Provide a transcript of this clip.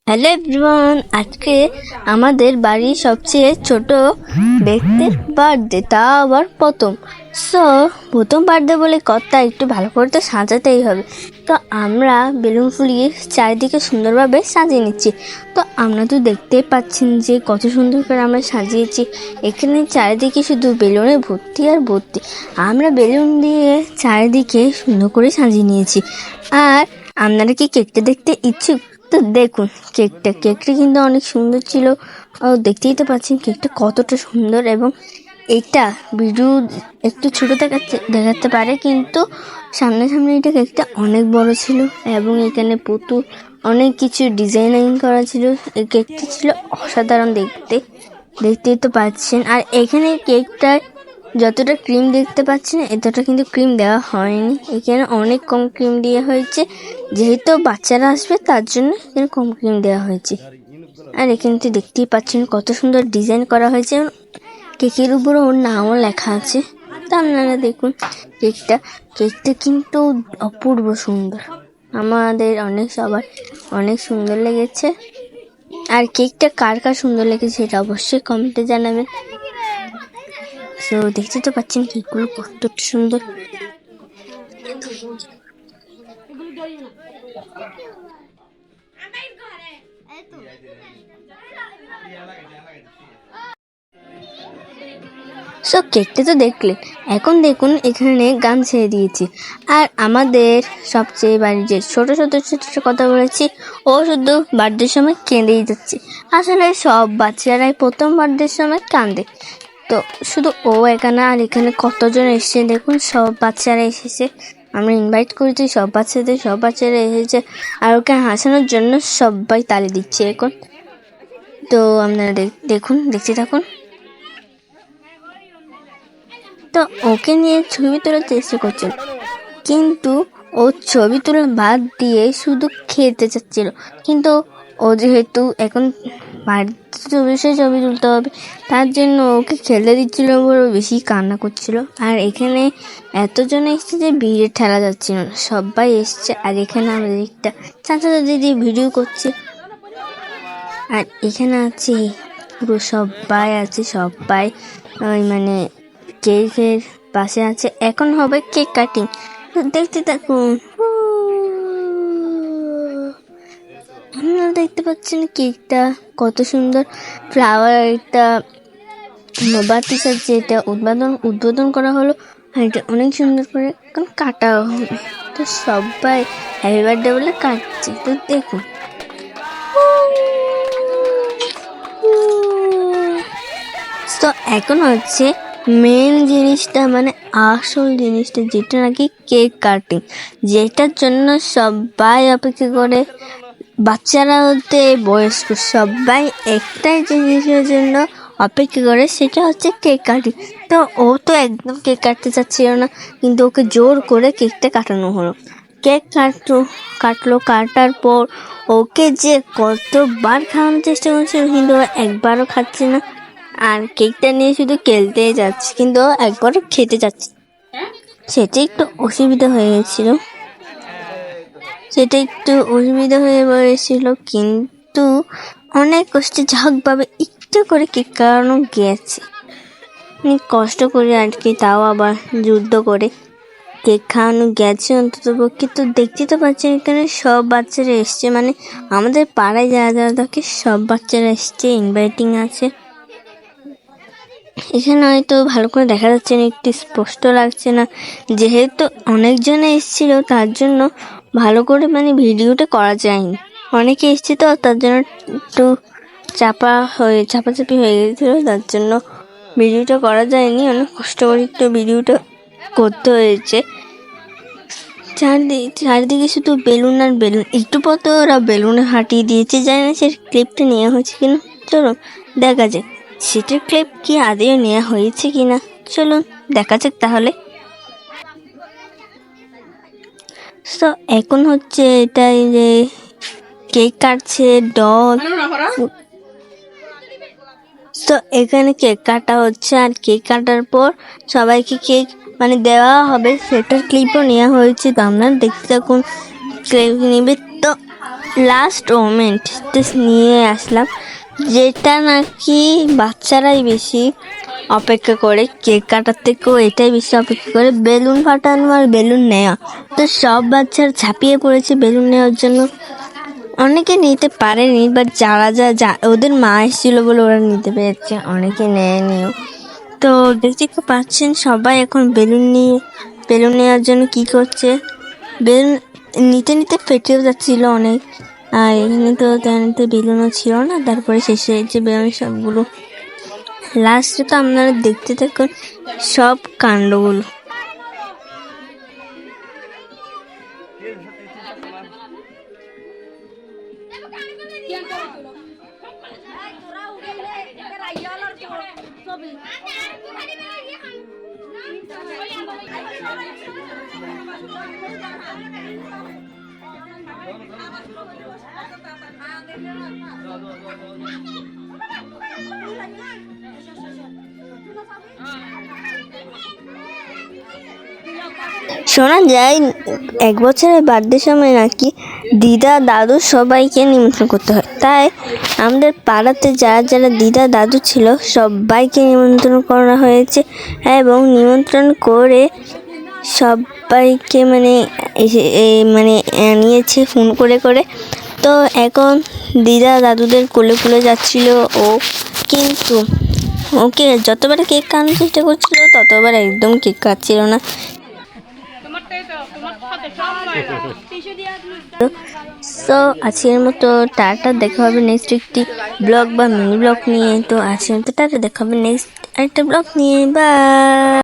Hello everyone, আজকে আমাদের বাড়ির সবচেয়ে ছোট ব্যক্তির বার্থডে, তা আবার প্রথম বার্থডে বলে কথা, একটু ভালো করে তো সাজাতেই হবে। তো আমরা বেলুন ফুলিয়ে চারিদিকে সুন্দরভাবে সাজিয়ে নিচ্ছি। তো আমরা তো দেখতেই পাচ্ছেন যে কত সুন্দর করে আমরা সাজিয়েছি। এখানে চারিদিকে শুধু বেলুনে ভর্তি আর ভর্তি। আমরা বেলুন দিয়ে চারিদিকে সুন্দর করে সাজিয়ে নিয়েছি। আর আপনারা কি কেকটা দেখতে ইচ্ছুক? তো দেখুন কেকটা কিন্তু অনেক সুন্দর ছিল। দেখতেই তো পাচ্ছেন কেকটা কতটা সুন্দর। এবং এটা ভিডিও একটু ছোটো দেখাতে পারে, কিন্তু সামনে এটা কেকটা অনেক বড় ছিল। এবং এখানে পুতুল অনেক কিছু ডিজাইনিং করা ছিল। এই কেকটা ছিল অসাধারণ দেখতেই তো পাচ্ছেন। আর এখানে কেকটায় যতটা ক্রিম দেখতে পাচ্ছেন, এতটা কিন্তু ক্রিম দেওয়া হয়নি। এখানে অনেক কম ক্রিম দেওয়া হয়েছে, যেহেতু বাচ্চারা আসবে তার জন্য এখানে কম ক্রিম দেওয়া হয়েছে। আর এখানে দেখতেই পাচ্ছেন কত সুন্দর ডিজাইন করা হয়েছে। কেকের উপরে ওর নামও লেখা আছে। তা আপনারা দেখুন কেকটা কিন্তু অপূর্ব সুন্দর। আমাদের সবার অনেক সুন্দর লেগেছে। আর কেকটা কার সুন্দর লেগেছে সেটা অবশ্যই কমেন্টে জানাবেন। তো দেখতে তো পাচ্ছেন কেকগুলো কতটা সুন্দর। সো কেকটা তো দেখলেন, এখন দেখুন এখানে গান ছেড়ে দিয়েছি। আর আমাদের সবচেয়ে বাড়ির যে ছোট কথা বলেছি, ও শুধু বার্থডের সময় কেঁদেই যাচ্ছে। আসলে সব বাচ্চারাই প্রথম বার্থডের সময় কাঁদে। তো শুধু ও এখানে, আর এখানে কতজন এসেছে দেখুন, সব বাচ্চারা এসেছে। আমরা ইনভাইট করেছি সব বাচ্চারা এসেছে। আর ওকে হাসানোর জন্য সবাই তালি দিচ্ছে এখন। তো আপনারা দেখতে থাকুন। তো ওকে নিয়ে ছবি তোলার চেষ্টা করছিল, কিন্তু ও ছবি তোলা বাদ দিয়ে শুধু খেতে চাচ্ছিল। কিন্তু ও যেহেতু এখন বাড়িতে ছবি তুলতে হবে, তার জন্য ওকে খেলতে দিচ্ছিল বলে বেশি কান্না করছিল। আর এখানে এতজন এসছে যে ভিড়ে ঠেলা যাচ্ছিল না, সবাই এসছে। আর এখানে আমাদের একটা চাচা দিদি ভিডিও করছে। আর এখানে আছে পুরো সবাই মানে কেকের পাশে আছে। এখন হবে কেক কাটিং, দেখতে থাকুন। আপনারা দেখতে পাচ্ছেন কেকটা কত সুন্দর ফ্লাওয়ার, একটা মোমবাতি সাজিয়ে এটা উদ্বোধন করা হলো। আর এটা অনেক সুন্দর করে এখন কাটা হবে। তো সবাই হ্যাপি বার্থডে বলে কাটছে। তো দেখুন তো এখন হচ্ছে মেন জিনিসটা, মানে আসল জিনিসটা, যেটা নাকি কেক কাটিং, যেটার জন্য সবাই অপেক্ষা করে। বাচ্চারা হতে বয়স্ক সবাই একটাই জিনিসের জন্য অপেক্ষা করে, সেটা হচ্ছে কেক কাটিং। তো ও তো একদম কেক কাটতে চাচ্ছিল না, কিন্তু ওকে জোর করে কেকটা কাটানো হলো। কেক কাটার পর ওকে যে কতবার খাওয়ানোর চেষ্টা করছে, কিন্তু একবারও খাচ্ছে না। আর কেকটা নিয়ে শুধু খেলতেই যাচ্ছে, কিন্তু একবারও খেতে যাচ্ছে। সেটা একটু অসুবিধা হয়ে গেছিল, কিন্তু অনেক কষ্টে ঝাঁকভাবে একটু করে কেক খাওয়ানো গেছে। কষ্ট করে আর কি, তাও আবার যুদ্ধ করে কেক খাওয়ানো গেছে অন্তত পক্ষে। তো দেখতে তো পাচ্ছেন এখানে সব বাচ্চারা এসছে, মানে আমাদের পাড়ায় যারা থাকে সব বাচ্চারা এসছে, ইনভাইটিং আছে। এখানে হয়তো ভালো করে দেখা যাচ্ছে না, একটু স্পষ্ট লাগছে না, যেহেতু অনেকজন এসেছিল তার জন্য ভালো করে মানে ভিডিওটা করা যায়নি। অনেকে এসছে তো, তার জন্য একটু চাপাচাপি হয়ে গেছিল, তার জন্য ভিডিওটা করা যায়নি। অনেক কষ্ট করে একটু ভিডিওটা করতে হয়েছে। চারিদিকে শুধু বেলুন আর বেলুন, একটু পর তো ওরা বেলুনে হাঁটিয়ে দিয়েছে। জানি না সে ক্লিপটা নেওয়া হয়েছে কিনা, চলো দেখা যাক সেটার ক্লিপ কি আদেও নেওয়া হয়েছে কিনা। চলুন দেখা যাক তাহলে। তো এখন হচ্ছে এটাই যে কেক কাটছে ডল। তো এখানে কেক কাটা হচ্ছে, আর কেক কাটার পর সবাইকে কেক মানে দেওয়া হবে, সেটার ক্লিপও নেওয়া হয়েছে। তো আপনারা দেখতে থাকুন ক্লিপ নেবে। তো লাস্ট মোমেন্ট নিয়ে আসলাম, যেটা নাকি বাচ্চারাই বেশি অপেক্ষা করে, কেক কাটার থেকেও এটাই বেশি অপেক্ষা করে, বেলুন ফাটানো আর বেলুন নেওয়া। তো সব বাচ্চারা ঝাঁপিয়ে পড়েছে বেলুন নেওয়ার জন্য। অনেকে নিতে পারেনি, বাট যারা ওদের মা এসেছিল বলে ওরা নিতে পেরেছে, অনেকে নেয়নিও। তো দেখতে পাচ্ছেন সবাই এখন বেলুন নেওয়ার জন্য কি করছে। বেলুন নিতে নিতে ফেটেও যাচ্ছিল অনেক, আর এখানে তো তেমনিতে বেলুনও ছিল না। তারপরে শেষে হয়েছে বেলুন সবগুলো। লাস্টে তো আপনারা দেখতে থাকুন সব কাণ্ডগুলো। শোনা যায় 1 বছরের বার্থডে সময় নাকি দিদা দাদু সবাইকে নিমন্ত্রণ করতে হয়। তাই আমাদের পাড়াতে যারা যারা দিদা দাদু ছিল সবাইকে নিমন্ত্রণ করা হয়েছে, এবং নিমন্ত্রণ করে সবাইকে নিয়েছে ফোন করে করে। তো এখন দিদা দাদুদের কোলে কোলে যাচ্ছিল ও, কিন্তু ওকে যতবার কেক কাটানোর চেষ্টা করছিল ততবার একদম কেক কাটছিল না। সো আজকের মতো টাটা, দেখা হবে নেক্সট একটি ব্লগ বা মিনি ব্লগ নিয়ে। তো আজকের মতো টাটা, দেখা হবে নেক্সট আরেকটা ব্লগ নিয়ে। বাই।